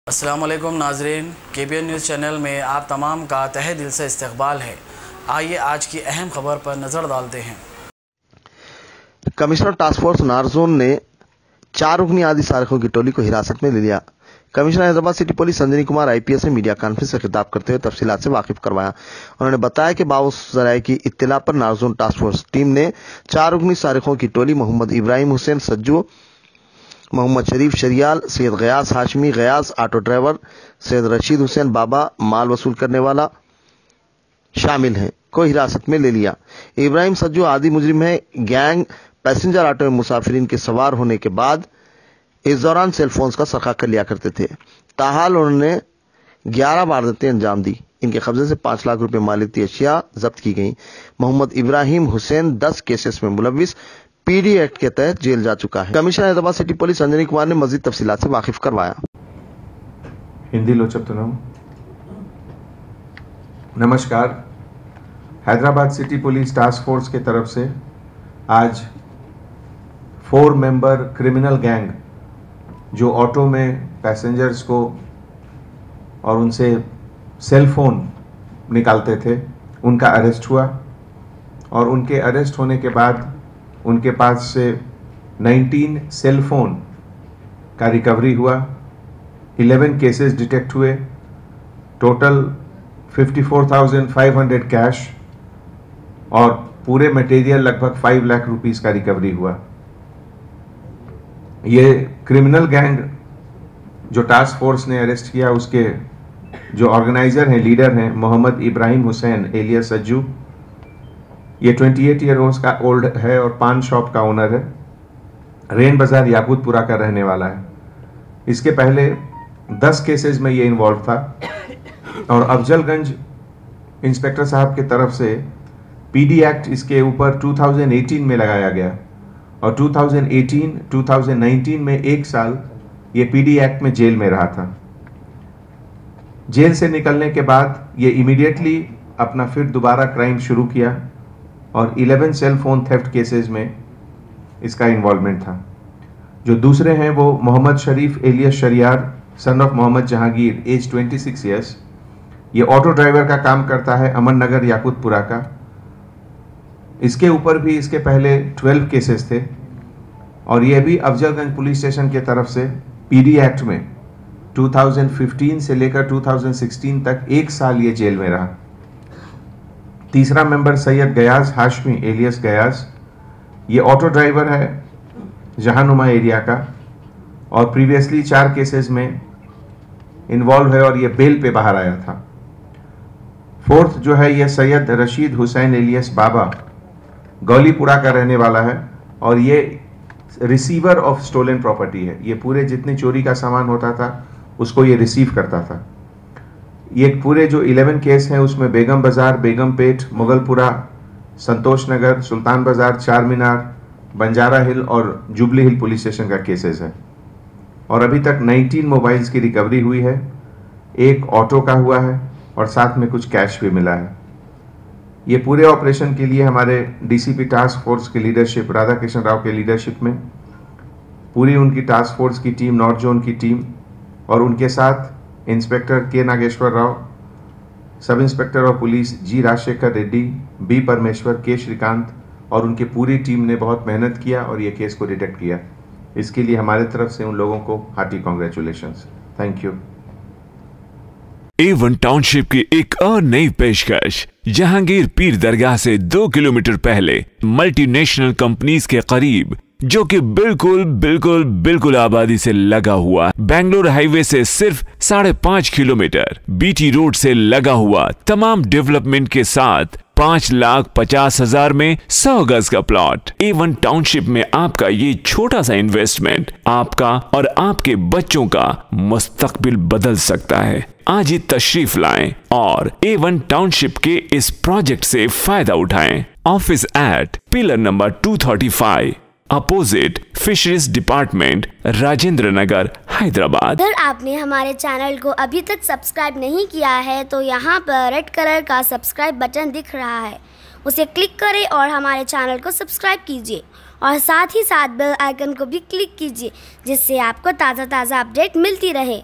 अस्सलाम वालेकुम नाज़रीन, KBN न्यूज़ चैनल में आप तमाम का तहे दिल से इस्तकबाल है। आइए आज की अहम खबर पर नज़र डालते हैं। कमिश्नर टास्क फोर्स नारजोन ने 4 रुकनी आदि सारिकों की टोली को हिरासत में ले लिया। Commissioner Hyderabad city police संजनी Kumar IPS ने मीडिया कॉन्फ्रेंस से खिताब करते हुए तफसीलात से वाकिफ करवाया। उन्होंने बताया कि बावस ज़राए की इत्तिला पर नारजोन टास्क फोर्स टीम ने 4 रुकनी सारिकों की टोली मोहम्मद इब्राहिम हुसैन सज्जू, मोहम्मद शरीफ शरियाल, सैयद गयास हाशमी गयास ऑटो ड्राइवर, सैयद रशीद हुसैन बाबा माल वसूल करने वाला शामिल हैं को हिरासत में ले लिया। इब्राहिम सज्जू आदि मुजरिम है। गैंग पैसेंजर ऑटो में मुसाफिरीन के सवार होने के बाद इस दौरान सेलफोन्स का सरखा कर लिया करते थे। ताहाल उन्होंने 11 वारदातें अंजाम दी। इनके कब्जे से 5 लाख रुपए मालियती अशिया जब्त की गई। मोहम्मद इब्राहिम हुसैन 10 केसेस में मुलविस PD एक्ट के तहत जेल जा चुका है। Commissioner Hyderabad city police संजनी Kumar ने मजीद तफसीलात से वाकिफ करवाया। हिंदीలో చెప్తున్నాం। नमस्कार। Hyderabad city police task force के तरफ से आज 4 मेंबर क्रिमिनल गैंग जो ऑटो में पैसेंजर्स को और उनसे सेल फोन निकालते थे उनका अरेस्ट हुआ और उनके अरेस्ट होने के बाद उनके पास से 19 सेल फोन का रिकवरी हुआ। 11 केसेस डिटेक्ट हुए। टोटल 54,500 कैश और पूरे मटेरियल लगभग 5 लाख रुपीस का रिकवरी हुआ। ये क्रिमिनल गैंग जो टास्क फोर्स ने अरेस्ट किया उसके जो ऑर्गेनाइजर हैं, लीडर हैं, मोहम्मद इब्राहिम हुसैन एलिया सज्जू। ये 28 ईयर का ओल्ड है और पान शॉप का ओनर है। रेन बाजार याकूतपुरा का रहने वाला है। इसके पहले 10 केसेस में ये इन्वॉल्व था और अफजलगंज इंस्पेक्टर साहब की तरफ से PD एक्ट इसके ऊपर 2018 में लगाया गया और 2018-2019 में 1 साल ये PD एक्ट में जेल में रहा था। जेल से निकलने के बाद ये इमीडिएटली अपना फिर दोबारा क्राइम शुरू किया और 11 सेल फोन थेफ्ट केसेस में इसका इन्वॉल्वमेंट था। जो दूसरे हैं वो Mohammed Sharif alias Shariyar son of Mohammed Jahangir age 26 years. ये ऑटो ड्राइवर का काम करता है अमन नगर याकूतपुरा का। इसके ऊपर भी इसके पहले 12 केसेस थे और ये भी अफजलगंज पुलिस स्टेशन की तरफ से PD एक्ट में 2015 से लेकर 2016 तक 1 साल ये जेल में रहा। तीसरा मेंबर सैयद गयास हाशमी एलियस गयास, ये ऑटो ड्राइवर है जहानुमा एरिया का और प्रीवियसली 4 केसेस में इन्वॉल्व है और ये बेल पे बाहर आया था। फोर्थ जो है ये सैयद रशीद हुसैन एलियस बाबा गौलीपुरा का रहने वाला है और ये रिसीवर ऑफ स्टोलन प्रॉपर्टी है। ये पूरे जितने चोरी का सामान होता था उसको ये रिसीव करता था। ये पूरे जो 11 केस हैं उसमें बेगम बाजार, बेगम पेट, मुगलपुरा, संतोष नगर, सुल्तान बाजार, चार मीनार, बंजारा हिल और जुबली हिल पुलिस स्टेशन का केसेस है और अभी तक 19 मोबाइल्स की रिकवरी हुई है। 1 ऑटो का हुआ है और साथ में कुछ कैश भी मिला है। ये पूरे ऑपरेशन के लिए हमारे DCP टास्क फोर्स की लीडरशिप, राधा कृष्ण राव के लीडरशिप में पूरी उनकी टास्क फोर्स की टीम, नॉर्थ जोन की टीम और उनके साथ inspector K Nageswara Rao, sub inspector of police G Rajasekhar Reddy, B Parameshwar, के श्रीकांत और उनकी पूरी टीम ने बहुत मेहनत किया और ये केस को डिटेक्ट किया। इसके लिए हमारे तरफ से उन लोगों को hearty congratulations. Thank you. A1 township की एक और नई पेशकश। जहांगीर पीर दरगाह से 2 किलोमीटर पहले मल्टीनेशनल कंपनीज के करीब, जो कि बिल्कुल आबादी से लगा हुआ, बेंगलोर हाईवे से सिर्फ 5.5 किलोमीटर, BT रोड से लगा हुआ, तमाम डेवलपमेंट के साथ 5,50,000 में 100 गज का प्लॉट। A1 टाउनशिप में आपका ये छोटा सा इन्वेस्टमेंट आपका और आपके बच्चों का मुस्तकबिल बदल सकता है। आज ही तशरीफ लाएं और A1 टाउनशिप के इस प्रोजेक्ट से फायदा उठाएं। Office at pillar number 235, opposite fisheries department, Rajendra Nagar, Hyderabad. अगर आपने हमारे चैनल को अभी तक सब्सक्राइब नहीं किया है तो यहाँ पर रेड कलर का सब्सक्राइब बटन दिख रहा है, उसे क्लिक करें और हमारे चैनल को सब्सक्राइब कीजिए और साथ ही साथ बेल आइकन को भी क्लिक कीजिए, जिससे आपको ताज़ा अपडेट मिलती रहे।